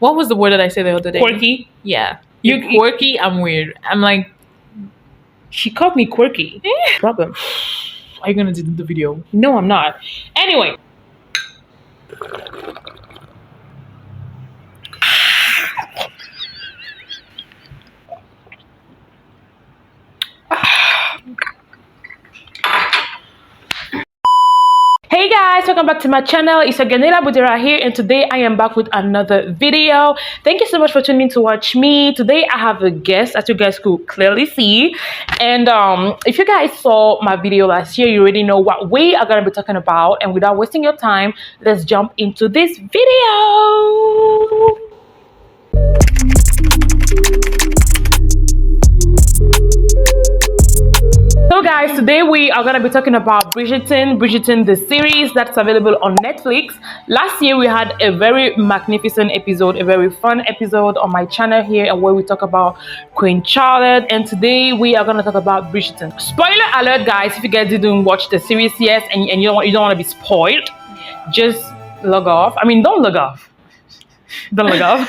What was the word that I said the other day? Quirky. Yeah. You're quirky, I'm weird. I'm like, She called me quirky. Problem. are you gonna do the video? No, I'm not. Anyway. Hey guys, welcome back to my channel. It's Neyla B here, and today I am back with another video. Thank you so much for tuning in to watch me. Today I have a guest, as you guys could clearly see. And if you guys saw my video last year, you already know what we are gonna be talking about. And without wasting your time, let's jump into this video. So guys, today we are going to be talking about Bridgerton, the series that's available on Netflix. Last year we had a very magnificent episode, a very fun episode on my channel here, and where we talk about Queen Charlotte, and today we are going to talk about Bridgerton. Spoiler alert guys, if you guys didn't watch the series yet and you don't want to be spoiled, just log off. I mean, don't log off. Don't log off.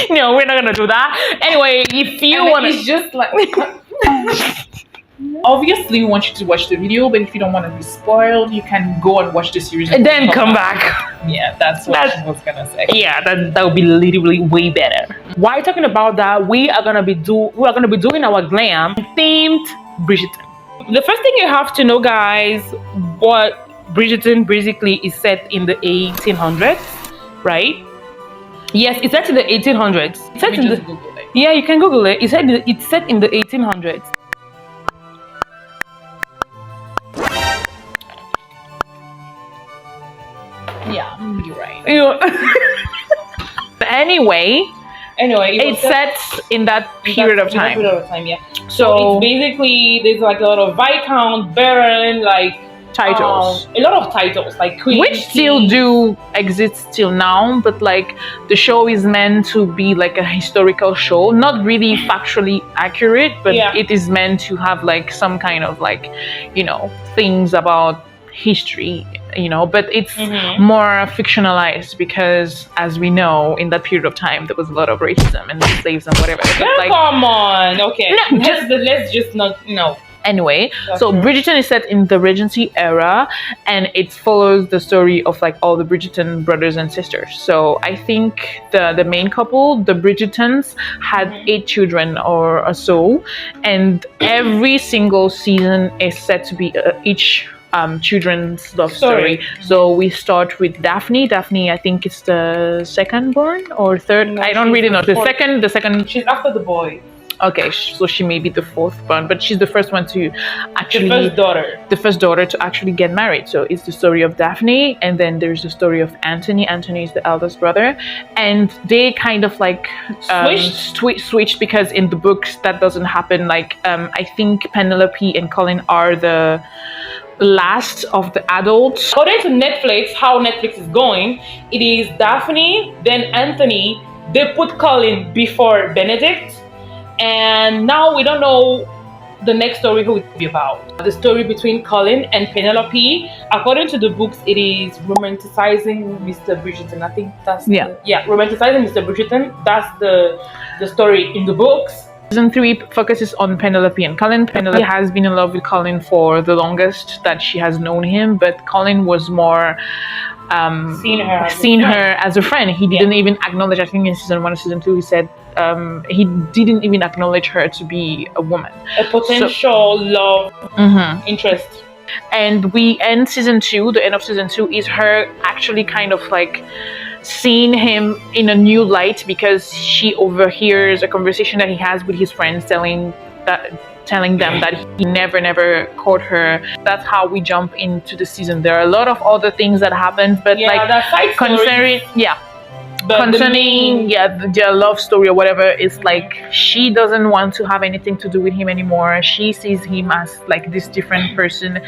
No, we're not gonna do that. Anyway, if you want to, it's just like obviously we want you to watch the video, but if you don't want to be spoiled, you can go and watch the series and then come back. Yeah, that's what I was gonna say. Yeah, that would be literally way better. While talking about that, we are gonna be doing our glam themed Bridgerton. The first thing you have to know, guys, what Bridgerton basically is set in the 1800s, right? Yes, it's set in the 1800s. It's set in the, Google it. yeah, you can Google it. It's set in the 1800s. Yeah, you're right. Anyway, it's set in that period of time. Yeah. So it's basically there's like a lot of Viscount, Baron, like titles, a lot of titles, like Queen, which still do exist till now, but like the show is meant to be like a historical show, not really factually accurate, but it is meant to have like some kind of like, you know, things about history, you know, but it's more fictionalized because, as we know, in that period of time there was a lot of racism and slaves and whatever. Yeah, like, come on, okay, no, let's just not know. Anyway, so Bridgerton is set in the Regency era, and it follows the story of like all the Bridgerton brothers and sisters. So I think the main couple, the Bridgertons, had 8 children or so, and every single season is set to be each children's love story. So we start with Daphne. Daphne, I think it's the second born or third. No, I don't really know. The second. She's after the boy. Okay, so she may be the 4th born, but she's the first one to actually... The first daughter to actually get married. So it's the story of Daphne, and then there's the story of Anthony. Anthony is the eldest brother. And they kind of like switched because in the books that doesn't happen. Like, I think Penelope and Colin are the last of the adults. According to Netflix, how Netflix is going, it is Daphne, then Anthony. They put Colin before Benedict. And now we don't know the next story who it will be about. The story between Colin and Penelope. According to the books, it is romanticizing Mr. Bridgerton. I think that's romanticizing Mr. Bridgerton. That's the story in the books. Season 3 focuses on Penelope and Colin. Penelope has been in love with Colin for the longest that she has known him, but Colin was more seen her as a friend. He didn't even acknowledge, I think in season 1 or season 2 he said he didn't even acknowledge her to be a woman, a potential love interest. And we end season 2, the end of season 2 is her actually kind of like seeing him in a new light, because she overhears a conversation that he has with his friends telling them that he never caught her. That's how we jump into the season. There are a lot of other things that happen, but concerning their love story or whatever, it's like she doesn't want to have anything to do with him anymore. She sees him as like this different person,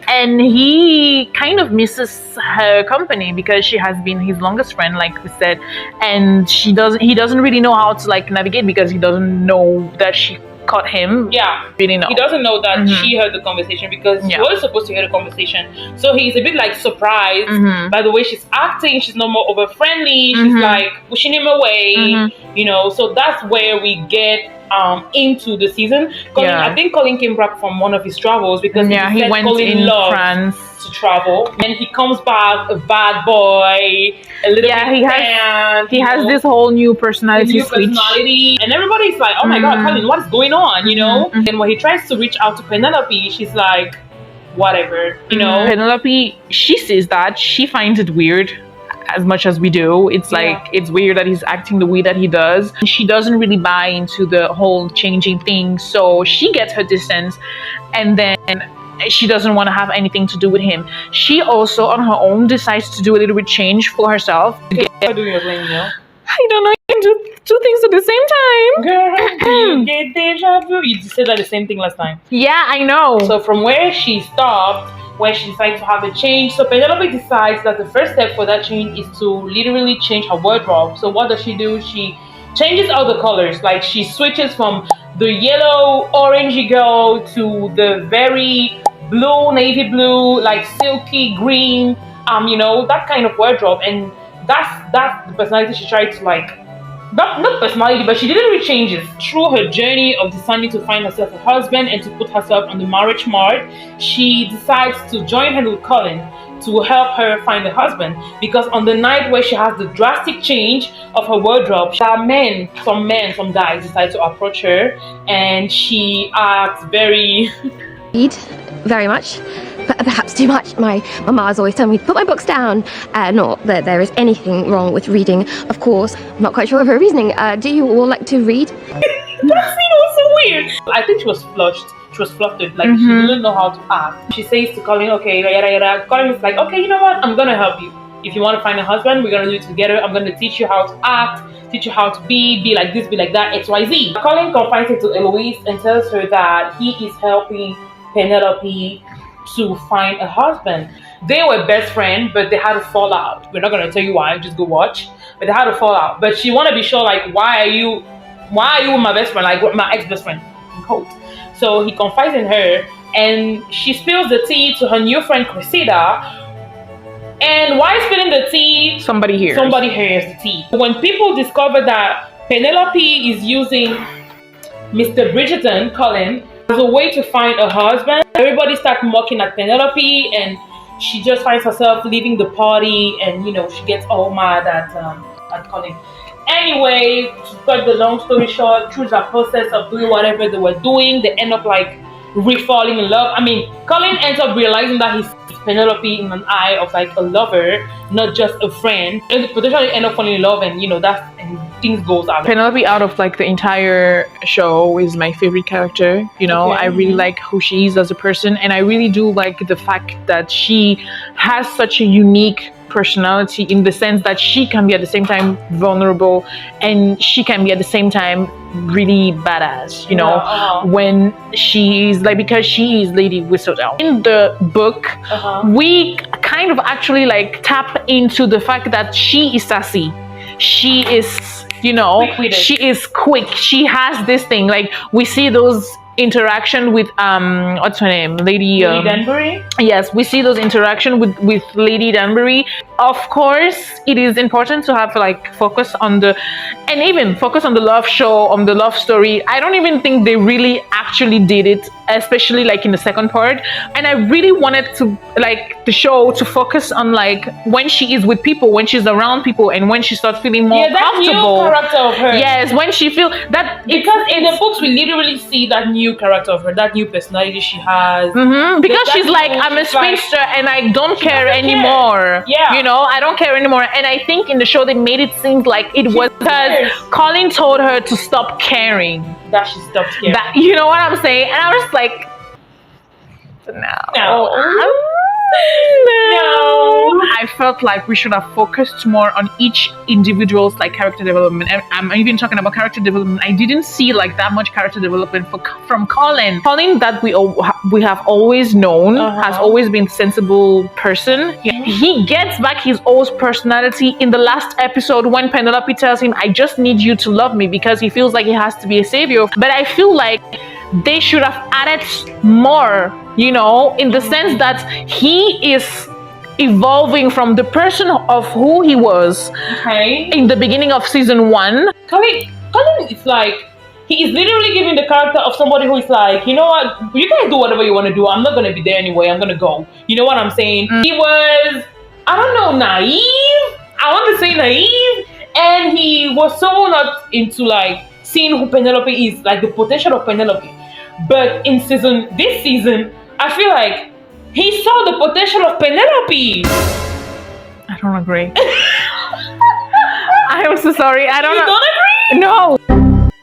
and he kind of misses her company because she has been his longest friend, like we said, and he doesn't really know how to like navigate, because he doesn't know that she caught him. Yeah. Really know. He doesn't know that she heard the conversation because he was supposed to hear the conversation. So he's a bit like surprised by the way she's acting. She's no more over friendly. She's like pushing him away, you know. So that's where we get into the season. Colin, I think Colin came back from one of his travels because he went Colin in France to travel, and he comes back a bad boy, a little bit he has this whole new personality switch, and everybody's like, oh my god, Colin, what is going on, you know? And when he tries to reach out to Penelope, she's like, whatever, you know. Penelope, she sees that, she finds it weird as much as we do. It's like, it's weird that he's acting the way that he does. She doesn't really buy into the whole changing thing, so she gets her distance, and then she doesn't want to have anything to do with him. She also on her own decides to do a little bit change for herself. What do you blame, you? I don't know, you can do two things at the same time. Girl, you get deja vu. You said that the same thing last time. Yeah, I know. So from where she stopped, where she decides to have a change, so Penelope decides that the first step for that change is to literally change her wardrobe. So what does she do? She changes all the colors. Like she switches from the yellow orangey girl to the very blue, navy blue, like silky green, you know, that kind of wardrobe. And that's the personality she tried to like, not personality, but she didn't really change it. Through her journey of deciding to find herself a husband and to put herself on the marriage mart, she decides to join hand with Colin to help her find a husband. Because on the night where she has the drastic change of her wardrobe, some guys decide to approach her, and she acts very very much, perhaps too much. My mama has always told me to put my books down. Not that there is anything wrong with reading, of course. I'm not quite sure of her reasoning. Do you all like to read? That scene was so weird. I think she was flushed. She was flustered. Like she didn't know how to act. She says to Colin, okay, yada yada. Colin is like, okay, you know what? I'm gonna help you. If you want to find a husband, we're gonna do it together. I'm gonna teach you how to act, teach you how to be like this, be like that, XYZ. Colin confides it to Eloise and tells her that he is helping Penelope to find a husband. They were best friends, but they had a fallout. We're not gonna tell you why, just go watch. But they had a fallout. But she wanna be sure, like, why are you with my best friend, like my ex-best friend? Quote. So he confides in her, and she spills the tea to her new friend Cressida. And while spilling the tea, somebody hears the tea. When people discover that Penelope is using Mr. Bridgerton, Colin, as a way to find a husband, everybody starts mocking at Penelope, and she just finds herself leaving the party, and you know, she gets all mad at Colin. Anyway, to cut the long story short, through the process of doing whatever they were doing, they end up like re-falling in love. I mean, Colin ends up realizing that he's Penelope in an eye of like a lover, not just a friend, and potentially end up falling in love, and you know, and things goes out. Penelope, out of like the entire show, is my favorite character. You know, I really like who she is as a person, and I really do like the fact that she has such a unique personality, in the sense that she can be at the same time vulnerable, and she can be at the same time really badass, you know, when she is like, because she is Lady Whistledown. In the book, we kind of actually like tap into the fact that she is sassy. She is, you know, she is quick. She has this thing, like we see those interaction with what's her name, Lady Danbury. Yes, we see those interaction with Lady Danbury. Of course, it is important to have like focus on the love show, on the love story. I don't even think they really actually did it, especially like in the second part. And I really wanted to like the show to focus on like when she is with people, when she's around people, and when she starts feeling more comfortable. New character of her. Yes, when she feel that, because in the books we literally see that new character of her, that new personality she has. Because she's like, I'm a spinster, and I don't care anymore. Yeah, you know, I don't care anymore. And I think in the show they made it seem like it was because Colin told her to stop caring. That she stopped caring. That, you know what I'm saying? And I was like, no. I felt like we should have focused more on each individual's like character development. And I'm even talking about character development. I didn't see like that much character development from Colin. Colin, that we have always known, has always been a sensible person. he gets back his old personality in the last episode when Penelope tells him, I just need you to love me, because he feels like he has to be a savior. But I feel like they should have added more, you know, in the sense that he is evolving from the person of who he was in the beginning of season 1. Colin is like, he is literally giving the character of somebody who is like, you know what, you guys do whatever you want to do. I'm not going to be there anyway. I'm going to go. You know what I'm saying? He was, I don't know, naive. I want to say naive. And he was so not into like seeing who Penelope is, like the potential of Penelope. But in this season, I feel like he saw the potential of Penelope. I don't agree. I am so sorry. I don't You don't agree? No.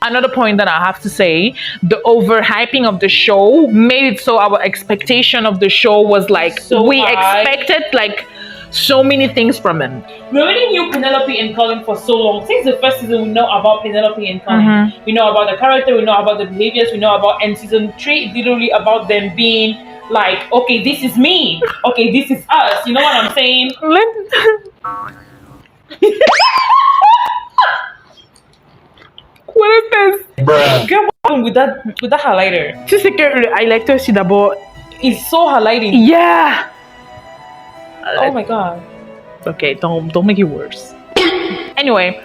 Another point that I have to say, the overhyping of the show made it so our expectation of the show was like, so we high. expected like so many things from him. We already knew Penelope and Colin for so long. Since the first season, we know about Penelope and Colin. We know about the character, we know about the behaviors, we know about, and season 3 is literally about them being like, okay, this is me. Okay, this is us. You know what I'm saying? What is this? Bruh. Girl, what happened with that highlighter? Tu sais que le highlighter aussi d'abord. It's so highlighting. Yeah. Oh my god. Okay, don't make it worse. Anyway,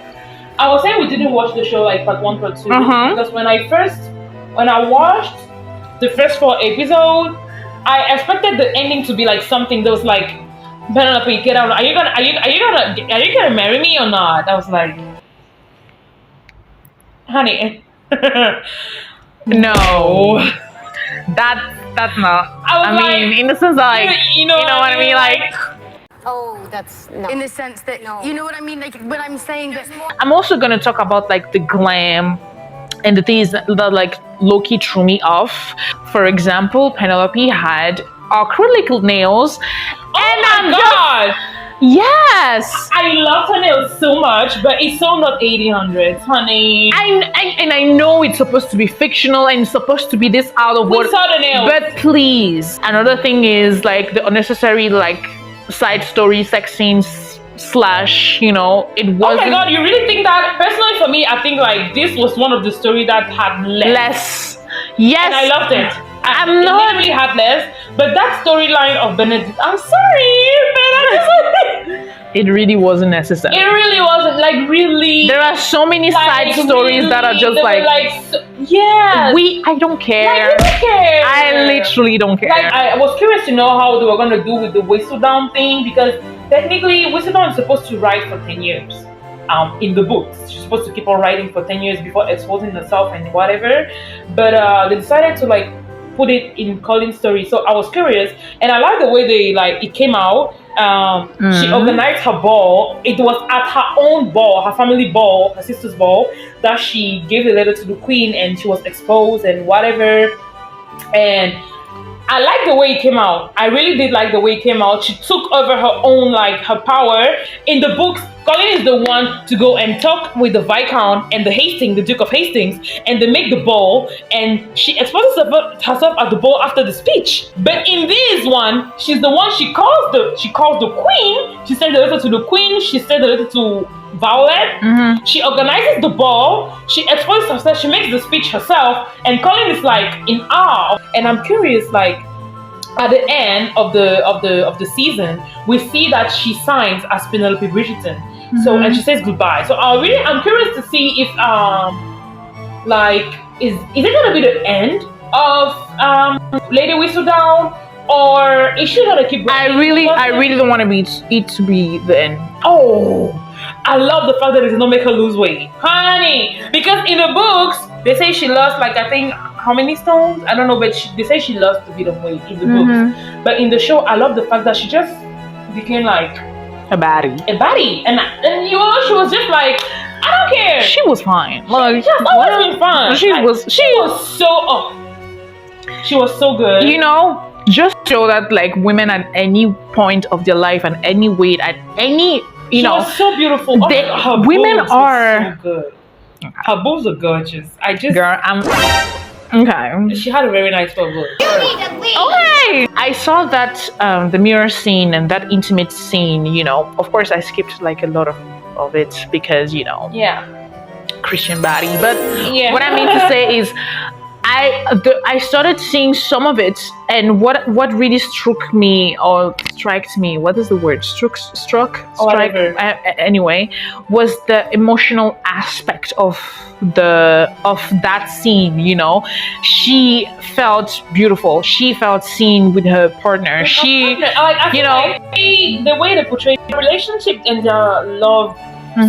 I was saying we didn't watch the show like part 1, part 2 because when I watched the first 4 episodes, I expected the ending to be like something that was like, Penelope, get out! Are you gonna marry me or not? I was like, honey, no, that's not. I mean, in the sense like, you know what I mean, like. Oh, that's no. In the sense that, you know what I mean? Like, when I'm saying that... I'm also going to talk about, like, the glam and the things that like, low-key threw me off. For example, Penelope had acrylic nails. Oh my god! Yes! I love her nails so much, but it's so not 1800s, honey. And I know it's supposed to be fictional and it's supposed to be this out of We saw the nails. But please. Another thing is, like, the unnecessary, like, side story sex scenes / you know, it wasn't. Oh my god, you really think that? Personally for me, I think like this was one of the story that had less. Yes. And I loved it. I'm it not literally had less, but that storyline of Benedict, I'm sorry, but I just it really wasn't necessary. It really wasn't, like, really. There are so many like, side stories that are just like, yeah. I don't care. Like, we don't care. I literally don't care. Like, I was curious to know how they were going to do with the Whistledown thing, because technically Whistledown is supposed to write for 10 years. In the books, she's supposed to keep on writing for 10 years before exposing herself and whatever. But they decided to like put it in Colin's story. So I was curious, and I like the way they like it came out. She organized her ball. It was at her own ball, her family ball, her sister's ball, that she gave the letter to the queen, and she was exposed and whatever. And I like the way it came out. I really did like the way it came out. She took over her own, like, her power. In the books, Colin is the one to go and talk with the Viscount and the Duke of Hastings, and they make the ball, and she exposes herself at the ball after the speech. But in this one, she's the one, she calls the queen. She sent the letter to the queen. She sent the letter to Violet. She organizes the ball. She exposes herself. She makes the speech herself, and Colin is like in awe. And I'm curious, like, at the end of the season, we see that she signs as Penelope Bridgerton. So, and she says goodbye. So I'm curious to see if like is it gonna be the end of Lady Whistledown, or is she gonna keep going? I really don't want it to be the end. Oh, I love the fact that it did not make her lose weight, honey. Because in the books, they say she lost, like, I think, how many stones? I don't know, but they say she lost a bit of weight in the books. But in the show, I love the fact that she just became like a baddie. And you know, she was just like, I don't care. She was fine. Like, She has always been fine. She was so good. You know, just show that like women at any point of their life and any weight at any, you know, was so beautiful. Women are so good. Her boobs are gorgeous. girl, Okay. She had a very nice voice. Okay. I saw that the mirror scene and that intimate scene, you know, of course I skipped like a lot of it because, you know, Yeah. Christian body. But Yeah. what I mean to say is I started seeing some of it, and what really struck me or striked me, what is the word? Struck? Whatever. Anyway, was the emotional aspect of that scene, you know. She felt beautiful. She felt seen with her partner. She, I you feel know, like the way they portrayed the relationship and the love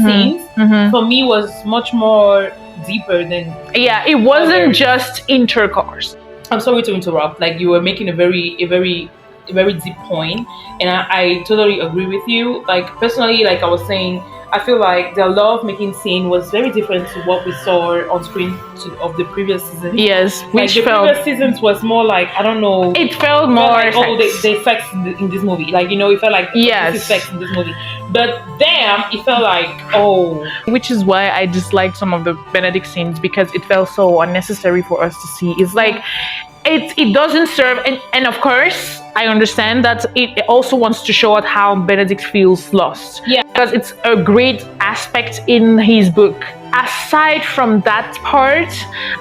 scenes for me was much more deeper than. Yeah, it wasn't other. just intercourse. I'm sorry to interrupt. Like, you were making a very deep point, and I totally agree with you. Like, personally, like I was saying, I feel like the love making scene was very different to what we saw on screen of the previous season. Yes, Like, which the felt, previous seasons was more like, I don't know. it felt more like, sex. they sex in this movie. Like, you know, it felt like Yes. this is sex in this movie. But damn, it felt like, Which is why I disliked some of the Benedict scenes, because it felt so unnecessary for us to see. It's like it doesn't serve, and of course I understand that it also wants to show out how Benedict feels lost. Yeah. Because it's a great aspect in his book. Aside from that part,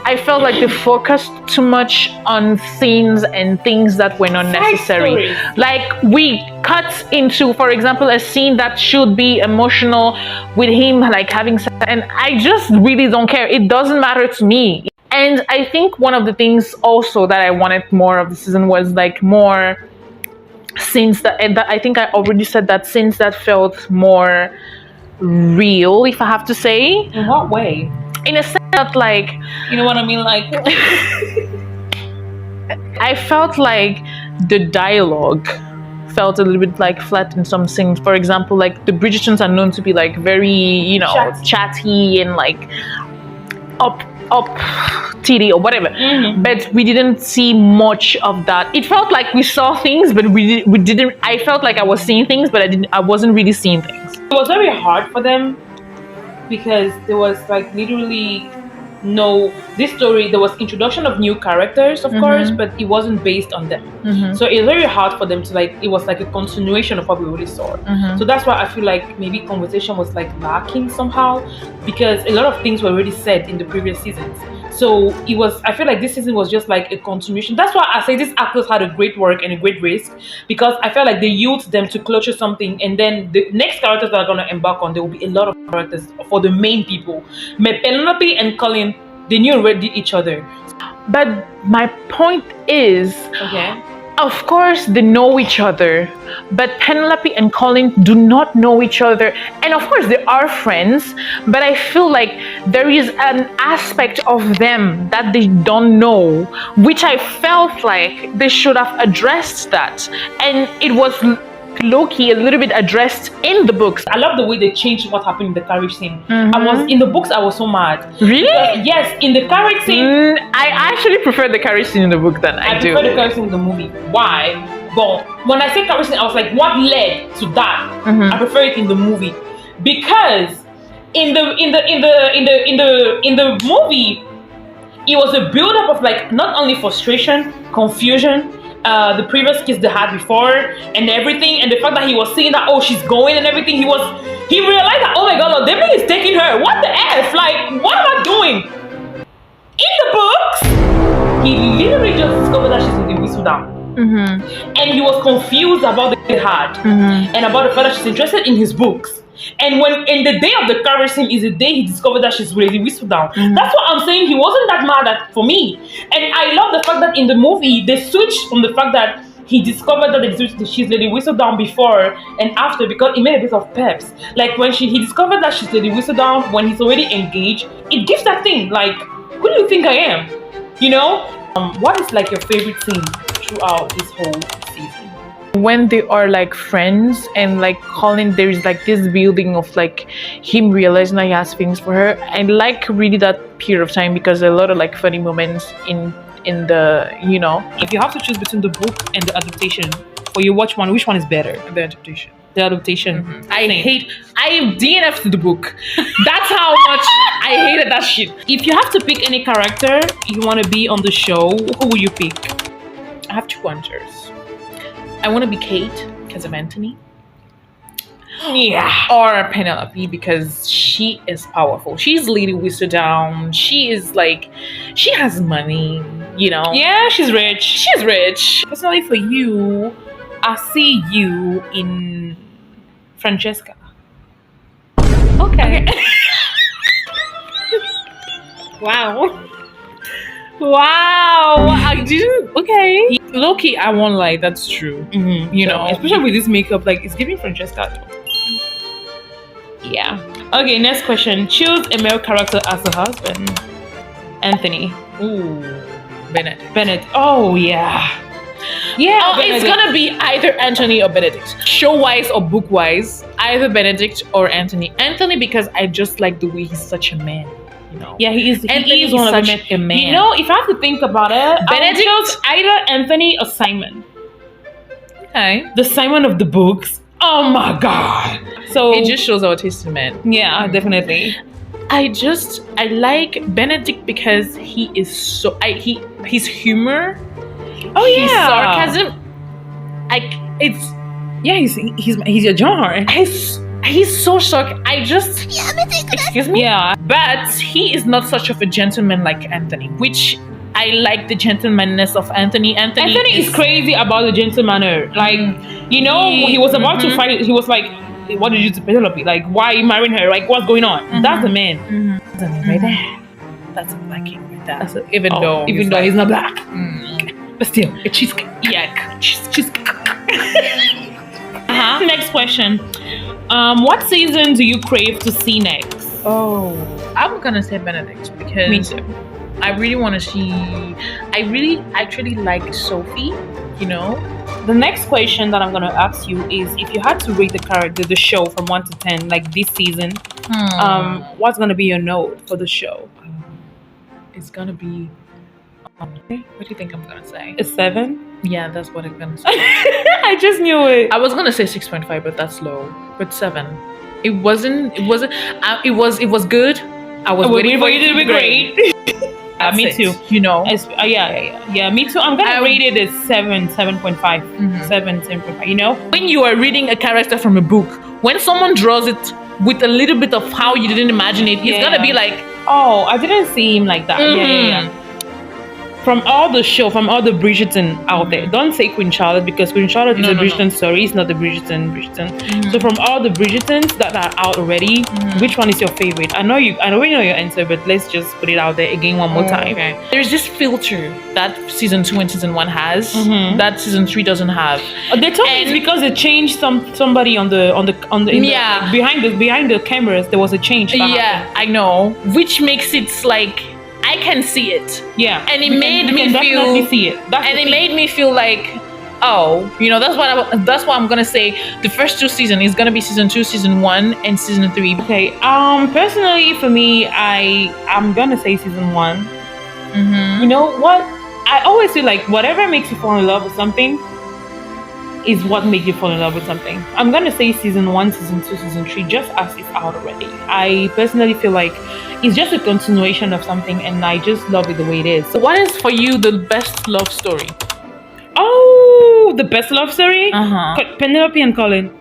I felt like they focused too much on scenes and things that were not necessary. stories. Like, we cut into, for example, a scene that should be emotional with him like having sex, and I just really don't care. It doesn't matter to me. And I think one of the things also that I wanted more of the season was like more scenes that, and that I think I already said that, scenes that felt more real, if I have to say. in what way? In a sense that, like, You know what I mean? Like, I felt like the dialogue felt a little bit like flat in some things. For example, like the Bridgertons are known to be like very, you know, chatty and like up titty or whatever, but we didn't see much of that. It felt like we saw things, but we didn't. I felt like I was seeing things, but I wasn't really seeing things. it was very hard for them because there was like literally this story. There was introduction of new characters, of course, but it wasn't based on them. So it was very hard for them to like. It was like a continuation of what we already saw. So that's why I feel like maybe conversation was like lacking somehow, because a lot of things were already said in the previous seasons. So it was. I feel like this season was just like a continuation. That's why I say these actors had a great work and a great risk, because I felt like they used them to closure something, and then the next characters that are gonna embark on, there will be a lot of characters for the main people. Penelope and Colin, they knew already each other. But my point is, Okay. of course they know each other, but Penelope and Colin do not know each other. And of course they are friends, but I feel like there is an aspect of them that they don't know, which I felt like they should have addressed that. And it was low-key a little bit addressed in the books. I love the way they changed what happened in the carriage scene. I was in the books. I was so mad. Really? Because, yes, in the carriage scene, I actually prefer the carriage scene in the book than I do. prefer the carriage scene in the movie. Why? But when I say carriage scene, I was like, what led to that? I prefer it in the movie because in the movie, it was a build-up of like not only frustration, confusion. The previous kiss they had before and everything, and the fact that he was seeing that she's going and everything, he realized that, oh my god, David is taking her. What the F? Like, what am I doing? In the books, he literally just discovered that she's in the Whistledown. And he was confused about the he had and about the fact that she's interested in his books. And when in the day of the carriage scene is the day he discovered that she's Lady Whistledown. That's what I'm saying. He wasn't that mad at for me. And I love the fact that in the movie they switched from the fact that he discovered that she's Lady Whistledown before and after, because it made a bit of peps. Like when he discovered that she's Lady Whistledown when he's already engaged, it gives that thing like, who do you think I am? You know? What is like your favorite scene throughout this whole season? When they are like friends and like Colin, there is like this building of like him realizing that he has feelings for her. I like really that period of time because there are a lot of like funny moments in the, you know. If you have to choose between the book and the adaptation, or you watch one, which one is better? The adaptation. the adaptation. I DNF to the book. That's how much I hated that shit. If you have to pick any character you want to be on the show, who will you pick? I have two answers. I want to be Kate because of Anthony. Yeah. Or Penelope because she is powerful. She's Lady Whistledown. She is like, she has money, you know. Yeah, she's rich. She's rich. Personally, for you, I see you in Francesca. Okay. Wow. Wow. I do. Okay. Low-key, I won't lie. That's true. Mm-hmm. You know, especially with this makeup, like it's giving Francesca. Yeah. Okay, next question. Choose a male character as a husband. Anthony. Ooh. Bennett. Oh, yeah. Yeah, it's gonna be either Anthony or Benedict. Show-wise or book-wise, either Benedict or Anthony. Anthony because I just like the way he's such a man. You know? Yeah, he is. Anthony He is is one of such them. a man. You know, if I have to think about it, Benedict- I would choose either Anthony or Simon. Okay. The Simon of the books. Oh my god. So It just shows our taste in men. yeah, definitely. I like Benedict because he is so his humor. Oh His yeah, sarcasm. He's your John. He's so shocked. Excuse me. Yeah, But he is not such of a gentleman like Anthony, which I like the gentlemanness of Anthony. Anthony is crazy about the gentleman. Like, you know, he was about to fight. He was like, "What did you do to Penelope? Like, why are you marrying her? Like, what's going on?" That's the man. That's the man right there. That's a black king right there. That's a, Even though he's not black, but still, a cheesecake. yeah, cheesecake. Next question. What season do you crave to see next? Oh, I'm gonna say Benedict because Me too. I really want to see. I really actually like Sophie. You know, The next question that I'm gonna ask you is, if you had to rate the show from 1 to 10, like this season, what's gonna be your note for the show? it's gonna be. What do you think I'm gonna say? A 7? Yeah, that's what I'm gonna say. I just knew it. I was gonna say 6.5, but that's low. But 7. It wasn't. It wasn't. It was good. I was waiting for it to be great. Me That's too. it, you know. Yeah, me too. I'm gonna rate it as 7.5. 7.5. You know, When you are reading a character from a book, when someone draws it with a little bit of how you didn't imagine it, it's gonna be like, oh, I didn't see him like that. Yeah. From all the Bridgerton out there, don't say Queen Charlotte, because Queen Charlotte is a Bridgerton story. It's not the Bridgerton. So from all the Bridgertons that are out already, which one is your favorite? I know we know your answer, but let's just put it out there again one more time. Okay. There's this filter that season 2 and season 1 has that season 3 doesn't have. They told me it's because they changed somebody on the behind the cameras. There was a change. Yeah, I know. Which makes it like I can see it. Yeah, And it we made can me definitely feel. see it. And it made me feel like, oh, you know, that's why I'm gonna say the first 2 seasons is gonna be season 2, season 1, and season 3. Okay. Personally, for me, I'm gonna say season 1. You know what? I always feel like whatever makes you fall in love with something is what makes you fall in love with something. I'm gonna say season 1, season 2, season 3, just as it's out already. I personally feel like it's just a continuation of something, and I just love it the way it is. So what is for you the best love story? Oh, the best love story? Penelope and Colin.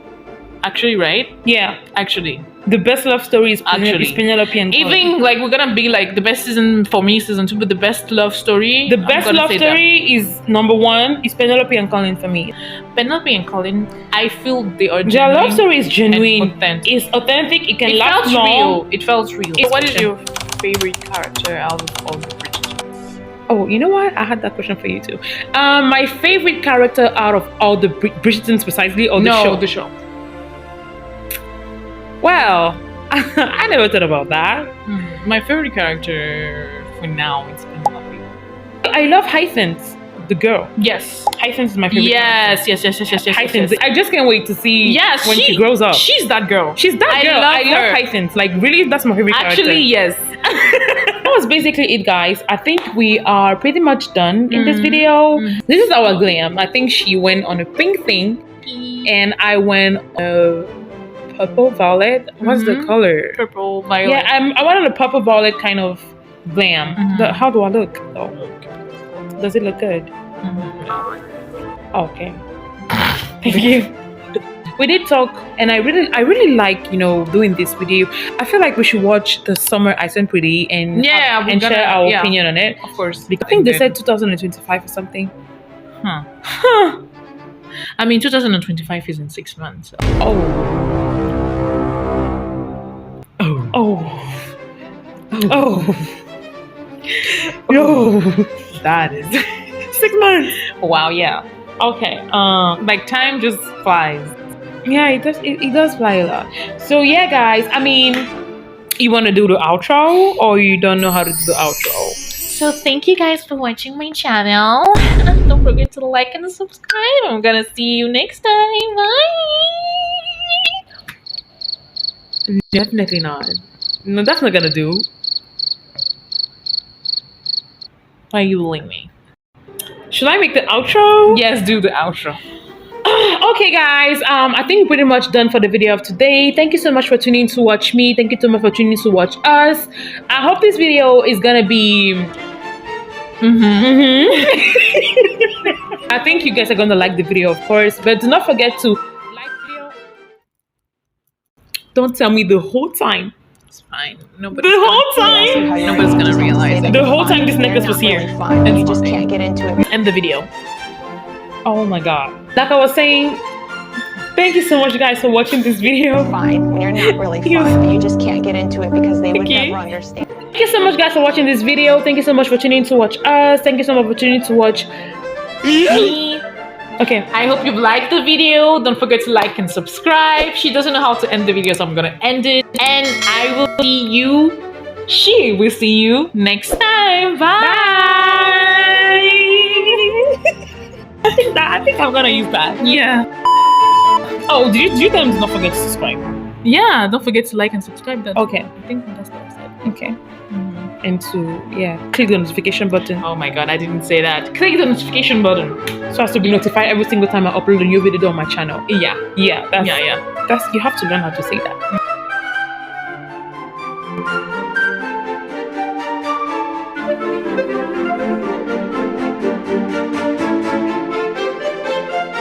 Actually, right? Yeah, Actually. the best love story is Penelope and Colin. Even like we're gonna be like the best season for me, season 2, but the best love story. The best love story is number 1 is Penelope and Colin for me. Penelope and Colin, I feel they are Their genuine. love story is genuine. and authentic. It's authentic. It can It last felt long. real. It felt real. What is your favorite character out of all the Bridgertons? Oh, you know what? I had that question for you too. My favorite character out of all the Bridgertons, precisely, or the show? The show. Well, I never thought about that. My favorite character for now is Penelope. I love Hyacinth, the girl. Yes. Hyacinth is my favorite. Yes. Hyacinth. I just can't wait to see Yes, when she grows up. She's that girl. She's that girl. I love her. Hyacinth. Like, really, that's my favorite character. Actually, yes. That was basically it, guys. I think we are pretty much done in this video. This is our glam. I think she went on a pink thing. and I went purple violet. What's the color? Purple violet. Yeah, I went on a purple violet kind of glam. How do I look though? Does it look good? Okay. Thank you. We did talk, and I really like doing this with you. I feel like we should watch the Summer I Sent Pretty and share our opinion on it. Of course. Because I think they said 2025 or something. I mean, 2025 is in 6 months. So. No. That is 6 months. wow. Yeah. Okay. Like time just flies. Yeah, it does. It does fly a lot. So yeah, guys. I mean, you want to do the outro, or you don't know how to do the outro? So thank you guys for watching my channel. Don't forget to like and subscribe. I'm gonna see you next time. Bye. Definitely not. No, that's not gonna do. Why are you bullying me? Should I make the outro? Yes, do the outro. Okay, guys. I think we're pretty much done for the video of today. Thank you so much for tuning in to watch me. Thank you so much for tuning in to watch us. I hope this video is gonna be. I think you guys are gonna like the video, of course. But do not forget to like the video. Don't tell me the whole time. It's fine. The whole time. Nobody's gonna realize it. The whole time this necklace was here. And you just can't get into it. End the video. Oh my god. Like I was saying, thank you so much, guys, for watching this video. Fine when you're not really fine, but you just can't get into it because they would Okay. never understand. Thank you so much, guys, for watching this video. Thank you so much for tuning in to watch us. Thank you so much for tuning in to watch me. Okay. I hope you've liked the video. Don't forget to like and subscribe. She doesn't know how to end the video, so I'm gonna end it. And I will see you. She will see you next time. Bye. I think I'm gonna use that. Yeah. Oh, did you tell them to not forget to subscribe? Yeah. Don't forget to like and subscribe. Okay. I think that's what I said. Okay. And to click the notification button. Oh my god, I didn't say that. Click the notification button. So as to be notified every single time I upload a new video on my channel. Yeah. That's Yeah. you have to learn how to say that.